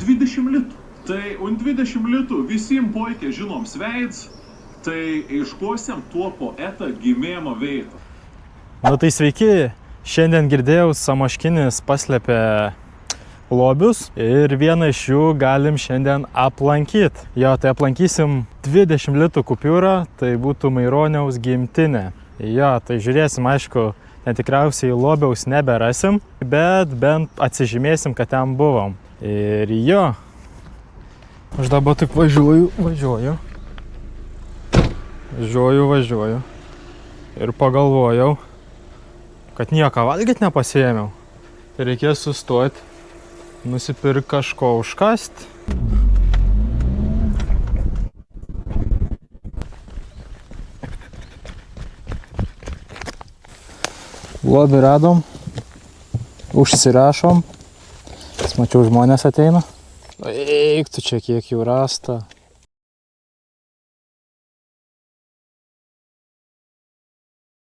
20 litų. Tai un 20 litų visiems puikiai žinoms veids, tai iškosiam tuo poetą gimėjimo veitą. Nu tai sveiki, šiandien girdėjau, Samoškinis paslėpė lobius ir vieną iš jų galim šiandien aplankyti. Jo, tai aplankysim 20 litų kupiūrą, tai būtų Maironiaus gimtinė. Jo, tai žiūrėsim, aišku, netikriausiai lobiaus neberasim, bet bent atsižymėsim, kad ten buvom. Ir jo, aš dabar tik važiuoju. Ir pagalvojau, kad nieko valgyti nepasiėmiau. Reikės sustoti, nusipirkti kažko užkasti. Lobį radom, užsirašom. Mačiau, žmonės ateina. Eik tu čia, kiek jų rasta.